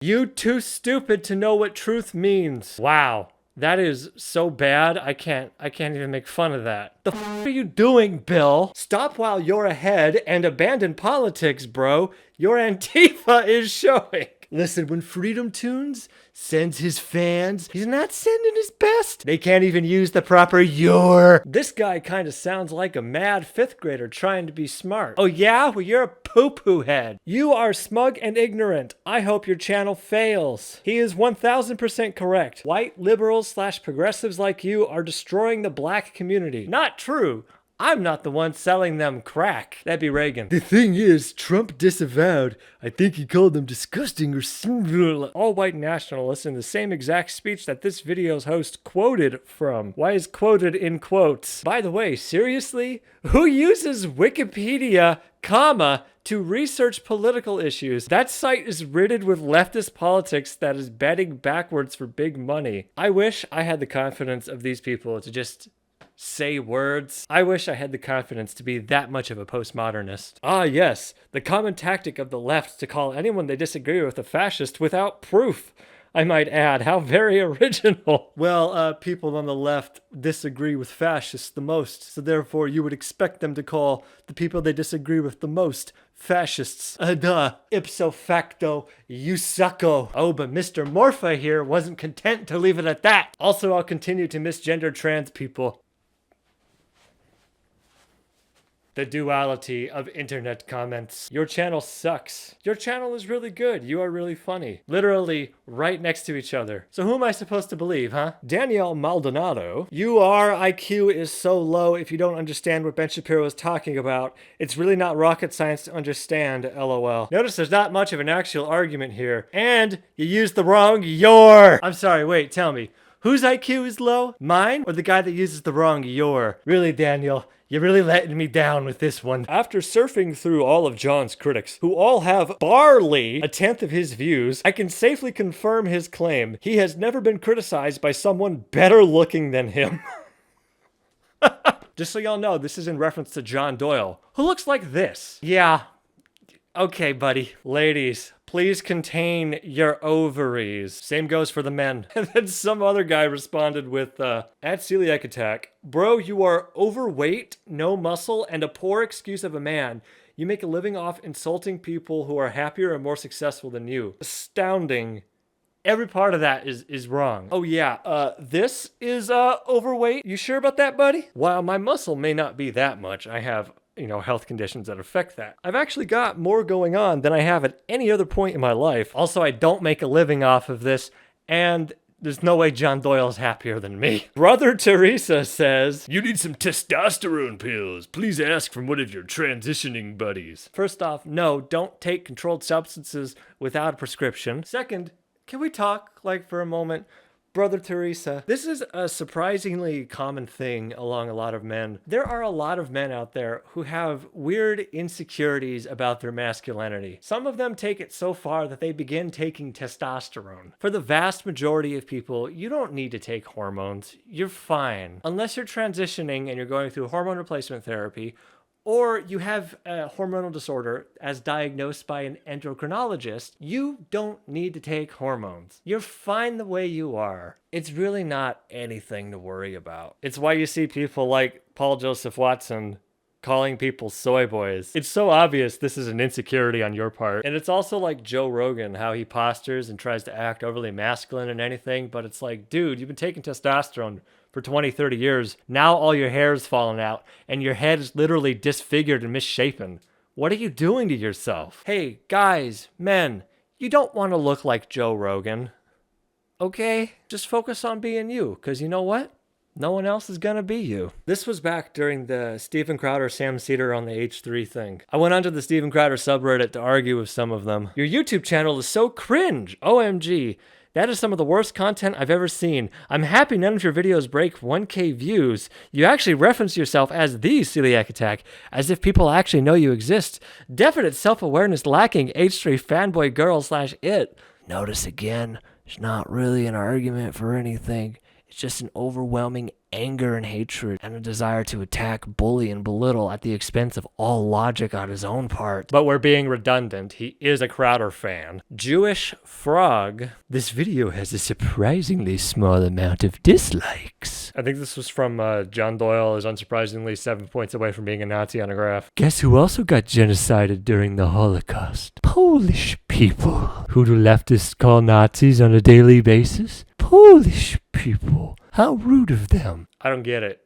You too stupid to know what truth means. Wow. That is so bad, I can't even make fun of that. The f are you doing, Bill? Stop while you're ahead and abandon politics, bro. Your Antifa is showing. Listen, when Freedom Tunes sends his fans, he's not sending his best. They can't even use the proper your. This guy kind of sounds like a mad 5th grader trying to be smart. Oh yeah? Well, you're a poo-poo head. You are smug and ignorant. I hope your channel fails. He is 1000% correct. White liberals / progressives like you are destroying the black community. Not true. I'm not the one selling them crack. That'd be Reagan. The thing is, Trump disavowed. I think he called them disgusting or something. All white nationalists in the same exact speech that this video's host quoted from. Why is quoted in quotes? By the way, seriously? Who uses Wikipedia, comma, to research political issues? That site is riddled with leftist politics that is betting backwards for big money. I wish I had the confidence of these people to just say words. I wish I had the confidence to be that much of a postmodernist. Ah yes, the common tactic of the left to call anyone they disagree with a fascist without proof. I might add, how very original. Well, people on the left disagree with fascists the most, so therefore you would expect them to call the people they disagree with the most fascists. Duh. Ipso facto, you sucko. Oh, but Mr. Morpha here wasn't content to leave it at that. Also, I'll continue to misgender trans people. The duality of internet comments. Your channel sucks. Your channel is really good. You are really funny. Literally right next to each other. So who am I supposed to believe, huh? Danielle Maldonado. Your IQ is so low if you don't understand what Ben Shapiro is talking about. It's really not rocket science to understand, lol. Notice there's not much of an actual argument here. And you used the wrong your. I'm sorry, wait, tell me. Whose IQ is low? Mine or the guy that uses the wrong your? Really, Daniel? You're really letting me down with this one. After surfing through all of John's critics, who all have barely a 10th of his views, I can safely confirm his claim. He has never been criticized by someone better looking than him. Just so y'all know, this is in reference to John Doyle, who looks like this. Yeah. Okay, buddy. Ladies, please contain your ovaries. Same goes for the men. And then some other guy responded with, at celiacattack, bro, you are overweight, no muscle, and a poor excuse of a man. You make a living off insulting people who are happier and more successful than you. Astounding. Every part of that is wrong. Oh yeah, this is overweight. You sure about that, buddy? While my muscle may not be that much, I have health conditions that affect that. I've actually got more going on than I have at any other point in my life. Also, I don't make a living off of this, and there's no way John Doyle's happier than me. Brother Teresa says, you need some testosterone pills. Please ask from one of your transitioning buddies. First off, no, don't take controlled substances without a prescription. Second, can we talk, for a moment? Brother Teresa, this is a surprisingly common thing along a lot of men. There are a lot of men out there who have weird insecurities about their masculinity. Some of them take it so far that they begin taking testosterone. For the vast majority of people, you don't need to take hormones. You're fine. Unless you're transitioning and you're going through hormone replacement therapy, or you have a hormonal disorder as diagnosed by an endocrinologist, you don't need to take hormones. You're fine the way you are. It's really not anything to worry about. It's why you see people like Paul Joseph Watson calling people soy boys. It's so obvious this is an insecurity on your part. And it's also like Joe Rogan, how he postures and tries to act overly masculine and anything, but it's like, dude, you've been taking testosterone for 20, 30 years. Now all your hair is falling out and your head is literally disfigured and misshapen. What are you doing to yourself? Hey, guys, men, you don't want to look like Joe Rogan. Okay? Just focus on being you, because you know what? No one else is gonna be you. This was back during the Steven Crowder, Sam Cedar on the H3 thing. I went onto the Steven Crowder subreddit to argue with some of them. Your YouTube channel is so cringe. OMG. That is some of the worst content I've ever seen. I'm happy none of your videos break 1K views. You actually reference yourself as the celiacattack, as if people actually know you exist. Definite self-awareness lacking, H3 fanboy girl / it. Notice again, it's not really an argument for anything. It's just an overwhelming anger and hatred and a desire to attack, bully, and belittle at the expense of all logic on his own part. But we're being redundant. He is a Crowder fan. Jewish Frog. This video has a surprisingly small amount of dislikes. I think this was from John Doyle is unsurprisingly 7 points away from being a Nazi on a graph. Guess who also got genocided during the Holocaust? Polish people. Who do leftists call Nazis on a daily basis? Polish people. How rude of them. I don't get it.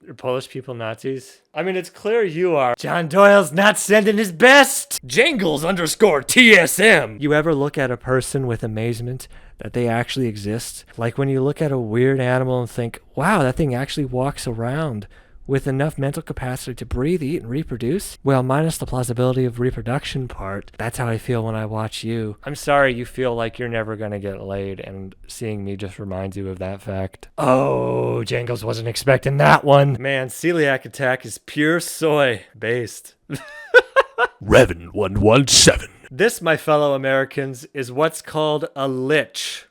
Are Polish people Nazis? I mean, it's clear you are. John Doyle's not sending his best. Jangles_TSM. You ever look at a person with amazement that they actually exist? Like when you look at a weird animal and think, wow, that thing actually walks around with enough mental capacity to breathe, eat, and reproduce? Well, minus the plausibility of reproduction part. That's how I feel when I watch you. I'm sorry you feel like you're never gonna get laid, and seeing me just reminds you of that fact. Oh, Jangles wasn't expecting that one. Man, celiacattack is pure soy based. Revan 117. This, my fellow Americans, is what's called a lich.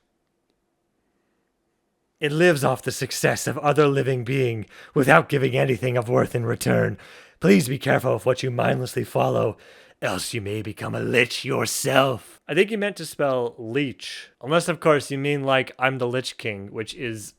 It lives off the success of other living being without giving anything of worth in return. Please be careful of what you mindlessly follow, else you may become a lich yourself. I think you meant to spell leech. Unless, of course, you mean like I'm the Lich King, which is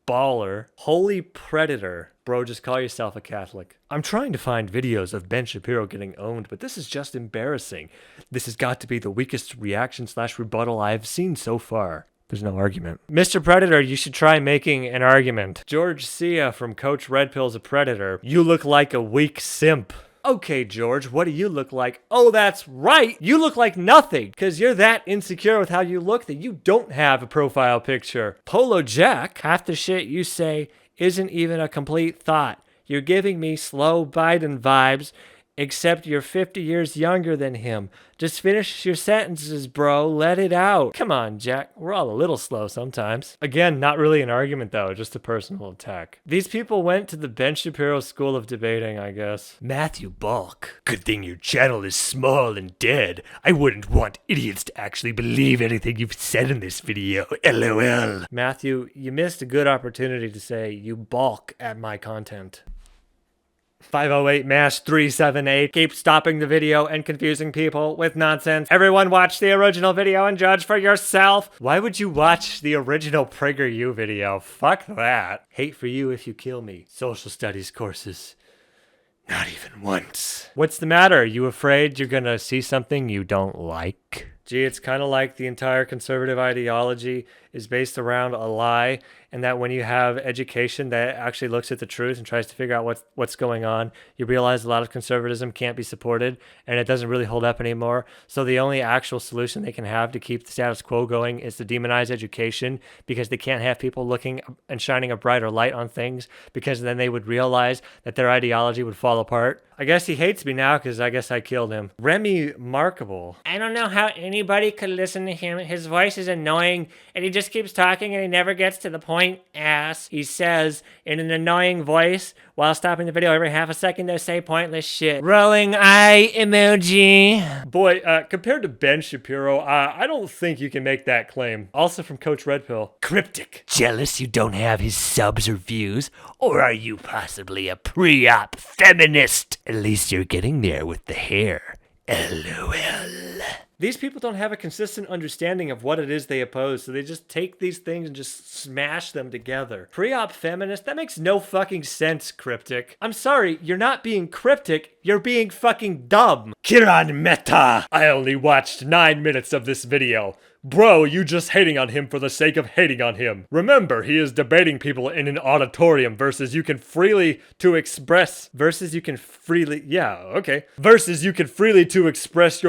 baller. Holy predator. Bro, just call yourself a Catholic. I'm trying to find videos of Ben Shapiro getting owned, but this is just embarrassing. This has got to be the weakest reaction/rebuttal I've seen so far. There's no argument. Mr. Predator, you should try making an argument. George Sia from Coach Red Pill's a predator. You look like a weak simp. Okay, George, what do you look like? Oh, that's right. You look like nothing, because you're that insecure with how you look that you don't have a profile picture. Polo Jack, half the shit you say isn't even a complete thought. You're giving me slow Biden vibes, except you're 50 years younger than him. Just finish your sentences, bro. Let it out. Come on, Jack. We're all a little slow sometimes. Again, not really an argument, though. Just a personal attack. These people went to the Ben Shapiro School of Debating, I guess. Matthew Bulk. Good thing your channel is small and dead. I wouldn't want idiots to actually believe anything you've said in this video. LOL. Matthew, you missed a good opportunity to say you balk at my content. 508 MASH 378. Keep stopping the video and confusing people with nonsense. Everyone watch the original video and judge for yourself. Why would you watch the original PragerU video? Fuck that. Hate for you if you kill me. Social studies courses. Not even once. What's the matter? Are you afraid you're gonna see something you don't like? Gee, it's kind of like the entire conservative ideology is based around a lie, and that when you have education that actually looks at the truth and tries to figure out what's going on, you realize a lot of conservatism can't be supported, and it doesn't really hold up anymore. So the only actual solution they can have to keep the status quo going is to demonize education, because they can't have people looking and shining a brighter light on things, because then they would realize that their ideology would fall apart. I guess he hates me now because I guess I killed him. Remy Markable. I don't know how anybody could listen to him. His voice is annoying, and he just keeps talking and he never gets to the point, ass. He says in an annoying voice while stopping the video every half a second to say pointless shit. Rolling eye emoji. Boy, compared to Ben Shapiro, I don't think you can make that claim. Also from Coach Red Pill. Cryptic. Jealous you don't have his subs or views? Or are you possibly a pre-op feminist? At least you're getting there with the hair. LOL. These people don't have a consistent understanding of what it is they oppose, so they just take these things and just smash them together. Pre-op feminist? That makes no fucking sense, Cryptic. I'm sorry, you're not being cryptic, you're being fucking dumb. Kiran Mehta. I only watched 9 minutes of this video. Bro, you just hating on him for the sake of hating on him. Remember, he is debating people in an auditorium versus you can freely to express your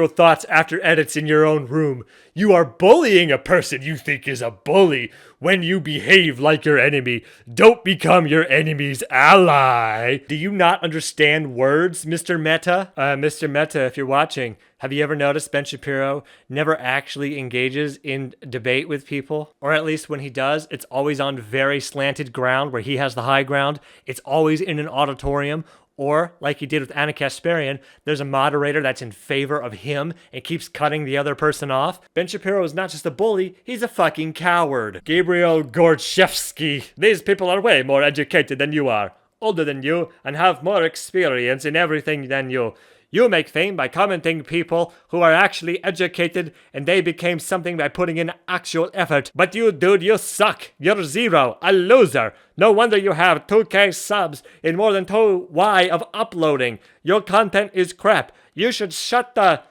thoughts after edits in your own room. You are bullying a person you think is a bully when you behave like your enemy. Don't become your enemy's ally. Do you not understand words, Mr. Mehta? Mr. Mehta, if you're watching, have you ever noticed Ben Shapiro never actually engages in debate with people? Or at least when he does, it's always on very slanted ground where he has the high ground. It's always in an auditorium Or, like he did with Anna Kasparian, there's a moderator that's in favor of him and keeps cutting the other person off. Ben Shapiro is not just a bully, he's a fucking coward. Gabriel Gorchevsky. These people are way more educated than you are, older than you, and have more experience in everything than you. You make fame by commenting people who are actually educated, and they became something by putting in actual effort. But you, dude, you suck. You're zero. A loser. No wonder you have 2K subs in more than 2Y of uploading. Your content is crap. You should shut the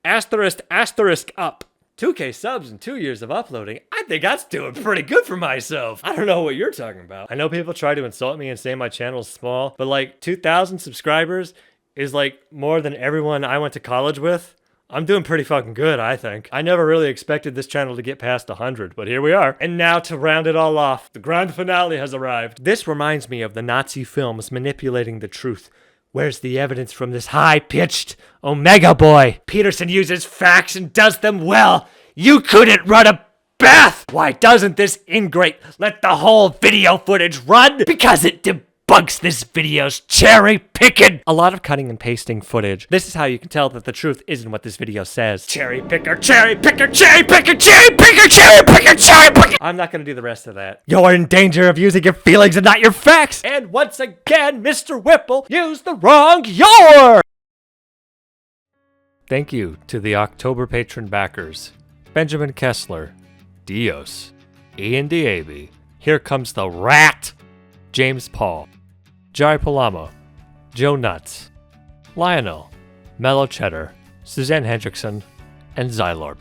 asterisk up. 2K subs in 2 years of uploading. I think that's doing pretty good for myself. I don't know what you're talking about. I know people try to insult me and say my channel's small, but like 2,000 subscribers is like more than everyone I went to college with. I'm doing pretty fucking good, I think. I never really expected this channel to get past 100, but here we are. And now to round it all off, the grand finale has arrived. This reminds me of the Nazi films manipulating the truth. Where's the evidence from this high-pitched Omega boy? Peterson uses facts and does them well. You couldn't run a bath! Why doesn't this ingrate let the whole video footage run? Because it debunks this video's cherry picking. A lot of cutting and pasting footage. This is how you can tell that the truth isn't what this video says. Cherry picker, cherry picker, cherry picker, cherry picker, cherry picker, cherry picker. I'm not gonna do the rest of that. You're in danger of using your feelings and not your facts. And once again, Mr. Whipple used the wrong your. Thank you to the October patron backers. Benjamin Kessler, Dios, Ian Diaby, Here Comes the Rat, James Paul, Jai Palamo, Joe Nuts, Lionel, Mellow Cheddar, Suzanne Hendrickson, and Xylorp.